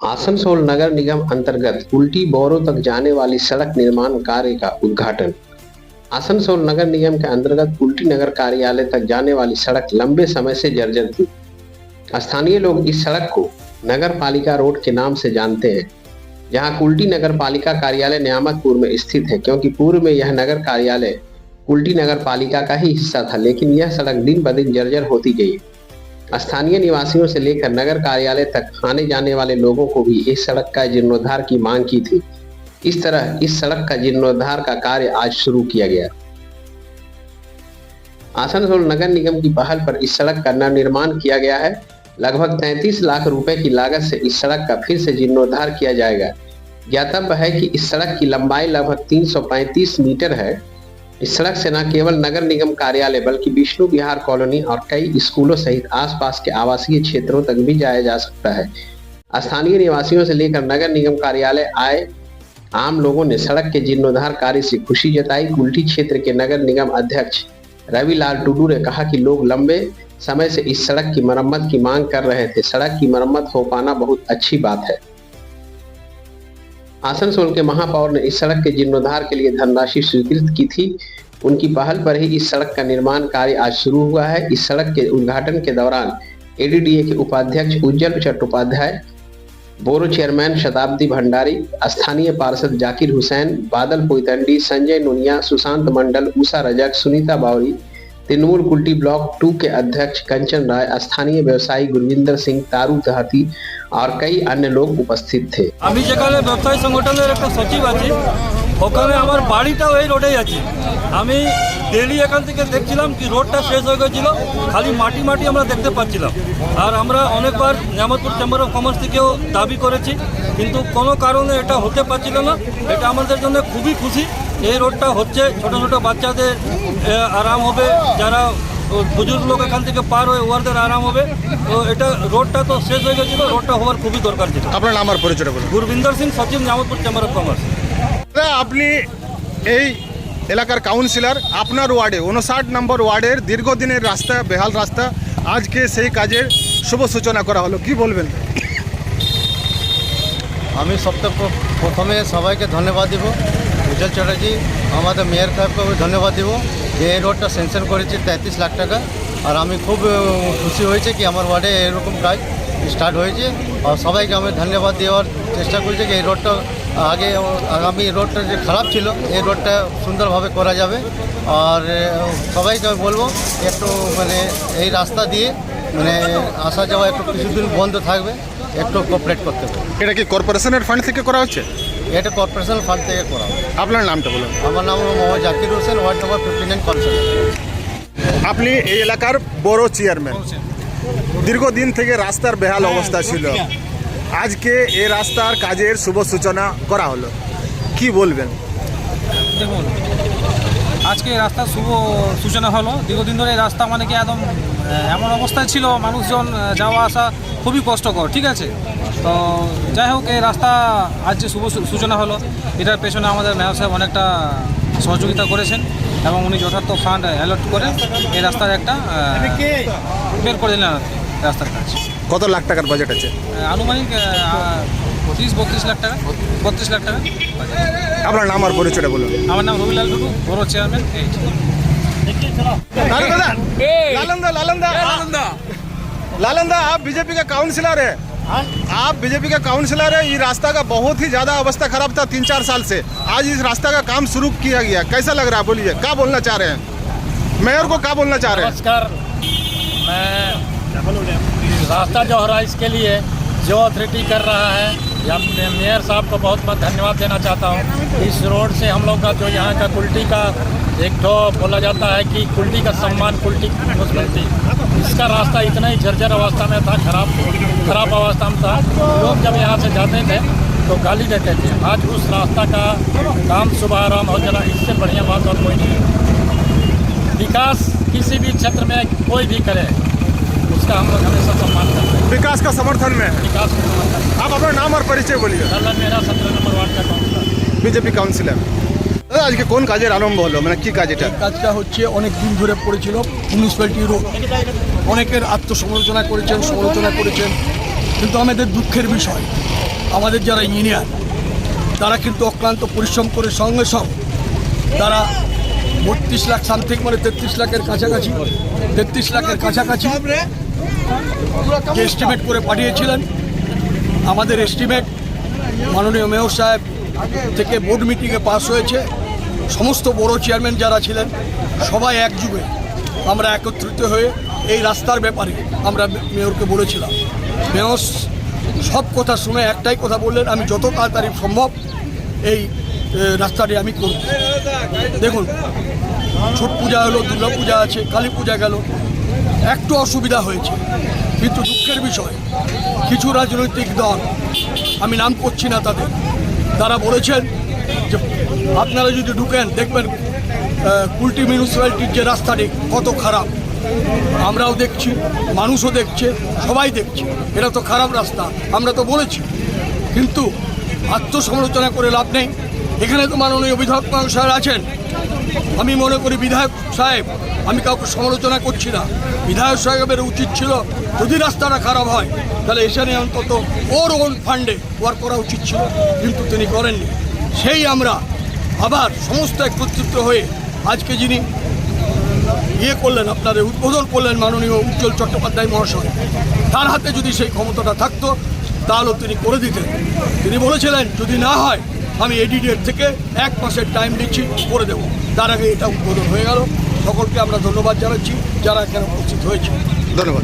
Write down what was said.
आसनसोल नगर निगम अंतर्गत उल्टी बोरो तक जाने वाली सड़क निर्माण कार्य का उद्घाटन। आसनसोल नगर निगम के अंतर्गत उल्टी नगर कार्यालय तक जाने वाली सड़क लंबे समय से जर्जर थी। स्थानीय लोग इस सड़क को नगर पालिका रोड के नाम से जानते हैं, जहां कुल्टी नगर पालिका कार्यालय न्यामतपुर में स्थित है, क्योंकि पूर्व में यह नगर कार्यालय कुल्टी नगर पालिका का ही हिस्सा था। लेकिन यह सड़क दिन ब दिन जर्जर होती गई। स्थानीय निवासियों से लेकर नगर कार्यालय तक आने जाने वाले लोगों को भी इस सड़क का जीर्णोद्धार की मांग की थी। इस तरह इस सड़क का जीर्णोद्धार का कार्य आज शुरू किया गया। आसनसोल नगर निगम की पहल पर इस सड़क का नवनिर्माण किया गया है। लगभग 33 लाख रुपए की लागत से इस सड़क का फिर से जीर्णोद्धार किया जाएगा। ज्ञातव्य है कि इस सड़क की लंबाई लगभग 335 मीटर है। इस सड़क से न केवल नगर निगम कार्यालय बल्कि विष्णु विहार कॉलोनी और कई स्कूलों सहित आसपास के आवासीय क्षेत्रों तक भी जाया जा सकता है। स्थानीय निवासियों से लेकर नगर निगम कार्यालय आए आम लोगों ने सड़क के जीर्णोद्धार कार्य से खुशी जताई। कुल्टी क्षेत्र के नगर निगम अध्यक्ष रविलाल टुडू ने कहा कि लोग लंबे समय से इस सड़क की मरम्मत की मांग कर रहे थे। सड़क की मरम्मत हो पाना बहुत अच्छी बात है। आसनसोल के महापौर ने इस सड़क के जीर्णोद्धार के लिए धनराशि स्वीकृत की थी। उनकी पहल पर ही इस सड़क का निर्माण कार्य आज शुरू हुआ है। इस सड़क के उद्घाटन के दौरान एडीडीए के उपाध्यक्ष उज्जवल चट्टोपाध्याय, बोरो चेयरमैन शताब्दी भंडारी, स्थानीय पार्षद जाकिर हुसैन, बादल पोइतंडी, संजय नुनिया, सुशांत मंडल, उषा रजक, सुनीता बावरी, तृणमूल कुल्टी ब्लॉक 2 के अध्यक्ष कंचन राय, स्थानीय व्यवसायी गुरविंदर सिंह, तारू दहाती और कई अन्य लोग उपस्थित थे। আমি যেখানে ব্যবসায়ী সংগঠনের একটা সচিব আছি, ওখানে আমার বাড়িটাও এই রোডেই আছে। আমি ডেলি এখান থেকে দেখছিলাম কি রোডটা শেষ হয়ে গেছিল, খালি মাটি মাটি আমরা দেখতে পাচ্ছিলাম। আর আমরা অনেকবার নিয়ামতপুর চেম্বার অফ কমার্স থেকেও দাবি করেছি, কিন্তু কোনো কারণে এটা হতে পারছিল না। এটা আমাদের জন্য খুবই খুশি। এই রোডটা হচ্ছে, ছোট ছোট বাচ্চাদের আরাম হবে, যারা বুজুর্গ লোক এখান থেকে পার হয়ে ওদের আরাম হবে। তো এটা রোডটা তো শেষ হয়ে গেছিল, রোডটা হওয়ার খুবই দরকার ছিল। আপনার নাম আর পরিচয় বলুন। গুরবিন্দর সিং, সচিব, নিয়ামতপুর চেম্বার অফ কমার্স। আপনি এই এলাকার কাউন্সিলর, আপনার ওয়ার্ডে 59 নম্বর ওয়ার্ডের দীর্ঘদিনের রাস্তা, বেহাল রাস্তা, আজকে সেই কাজের শুভ সূচনা করা হলো, কি বলবেন? আমি প্রথমে সবাইকে ধন্যবাদ দিব। উজ্জ্বল চ্যাটার্জি আমাদের মেয়র সাহেবকে ধন্যবাদ দিব যে এই রোডটা স্যাংশন করেছে 33 লাখ টাকা। আর আমি খুব খুশি হয়েছে কি আমার ওয়ার্ডে এরকম কাজ স্টার্ট হয়েছে। আর সবাইকে আমি ধন্যবাদ দেওয়ার চেষ্টা করছি যে এই রোডটা আগামী রোডটা যে খারাপ ছিল এই রোডটা সুন্দরভাবে করা যাবে। আর সবাইকে আমি বলবো একটু এই রাস্তা দিয়ে আসা যাওয়া একটু কিছুদিন বন্ধ থাকবে, একটু কোঅপারেট করতে হবে। এটা কি কর্পোরেশনের ফান্ড থেকে করা হচ্ছে? এটা কর্পোরেশন ফান্ড থেকে করা হবে। আপনার নামটা বলুন। আমার নাম Mohammad Zakir Hossain, ward number 59 councillor. আপনি এই এলাকার বড় চেয়ারম্যান। দীর্ঘদিন থেকে রাস্তার বেহাল অবস্থা ছিল, আজকে এই রাস্তার কাজের শুভ সূচনা করা হলো, কি বলবেন? দেখুন, আজকে রাস্তার শুভ সূচনা হলো। দীর্ঘদিন ধরে এই রাস্তা কি একদম এমন অবস্থায় ছিল, মানুষজন যাওয়া আসা খুবই কষ্টকর, ঠিক আছে। তো যাই হোক, এই রাস্তা আজ যে শুভ সূচনা হলো, এটার পেছনে আমাদের মেয়র সাহেব অনেকটা সহযোগিতা করেছেন এবং উনি যথার্থ ফান্ড অ্যালট করে এই রাস্তার একটা বের করে দিলেন রাস্তার কাজ। কত লাখ টাকার বাজেট আছে? আনুমানিক 30-32 লাখ টাকা, 32 লাখ টাকা। আপনার নাম আর পরিচয়টা বলুন। আমার নাম রবিলাল টুডু, বড় চেয়ারম্যান। लालंदा आप बीजेपी का काउंसिलर है, आप बीजेपी का काउंसिलर है। ये रास्ता का बहुत ही ज़्यादा अवस्था खराब था 3-4 साल से। आज इस रास्ता का काम शुरू किया गया, कैसा लग रहा है? बोलिए, क्या बोलना चाह रहे हैं? मेयर को क्या बोलना चाह रहे हैं? नमस्कार, मैं रास्ता जो हो रहा है इसके लिए जो अथॉरिटी कर रहा है, या मेयर साहब को बहुत बहुत धन्यवाद देना चाहता हूँ। इस रोड से हम लोग का जो यहाँ का कुल्टी का एक तो बोला जाता है कि कुल्टी का सम्मान, कुल्टी मुस्लिम, इसका रास्ता इतना ही जर्जर अवस्था में था, खराब अवस्था में था। लोग जब यहाँ से जाते थे तो गाली देते थे। आज उस रास्ता का काम शुभारम्भ हो जाना, इससे बढ़िया बात और कोई नहीं है। विकास किसी भी क्षेत्र में कोई भी करे, उसका हम लोग हमेशा सम्मान करते हैं। विकास का समर्थन में विकास का समर्थन। आप अपना नाम और परिचय बोलिए। मेरा 17 নম্বর ওয়ার্ড का काउंसिलर, বিজেপি কাউন্সিলর। দাদা, আজকে কোন কাজের আরম্ভ হলো, কি কাজ এটা? কাজটা হচ্ছে অনেক দিন ধরে পড়েছিল মিউনিসিপ্যালিটি রোড। অনেকের আত্মসমালোচনা করেছেন, সমালোচনা করেছেন, কিন্তু আমাদের দুঃখের বিষয় আমাদের যারা ইঞ্জিনিয়ার তারা কিন্তু অক্লান্ত পরিশ্রম করে সঙ্গে সঙ্গে তারা 32 লাখ সামথিং মানে 33 লাখের কাছাকাছি 33 লাখের কাছাকাছি যে এস্টিমেট করে পাঠিয়েছিলেন। আমাদের এস্টিমেট মাননীয় মেয়র সাহেব থেকে বোর্ড মিটিংয়ে পাস হয়েছে। সমস্ত বড় চেয়ারম্যান যারা ছিলেন সবাই একযুগে আমরা একত্রিত হয়ে এই রাস্তার ব্যাপারে আমরা মেয়রকে বলেছিলাম। মেয়র সব কথা শুনে একটাই কথা বললেন, আমি যত তাড়াতাড়ি সম্ভব এই রাস্তাটি আমি করব। দেখুন, ছট পূজা হলো, দুর্গা পূজা আছে, কালী পূজা গেল, একটু অসুবিধা হয়েছে, কিন্তু দুঃখের বিষয় কিছু রাজনৈতিক দল, আমি নাম করছি না তাদের, তারা বলেছেন যে আপনারা যদি ঢুকেন দেখবেন কুলটি মিউনিসিপ্যালিটির যে রাস্তাটি কত খারাপ। আমরাও দেখছি, মানুষও দেখছে, সবাই দেখছে এটা তো খারাপ রাস্তা, আমরা তো বলেছি। কিন্তু আত্মসমালোচনা করে লাভ নেই। এখানে তো মাননীয় বিধায়ক সাহেব আছেন, আমি মনে করি বিধায়ক সাহেব, আমি কাউকে সমালোচনা করছি না, বিধায়ক সাহেবের উচিত ছিল যদি রাস্তাটা খারাপ হয় তাহলে এখানে অন্তত ওর ওন ফান্ডে ওয়ার্ক করা উচিত ছিল, কিন্তু তিনি করেননি। সেই আমরা আবার সমস্ত একত্রিত হয়ে আজকে যিনি করলেন, আপনাদের উদ্বোধন করলেন মাননীয় উজ্জ্বল চট্টোপাধ্যায় মহাশয়, তার হাতে যদি সেই ক্ষমতাটা থাকতো তাহলে তিনি করে দিতেন। তিনি বলেছিলেন যদি না হয় আমি এডিডের থেকে 1 মাসের টাইম দিচ্ছি, করে দেবো। তার আগে এটা উদ্বোধন হয়ে গেল। সকলকে আমরা ধন্যবাদ জানাচ্ছি যারা এখানে উপস্থিত হয়েছে। ধন্যবাদ।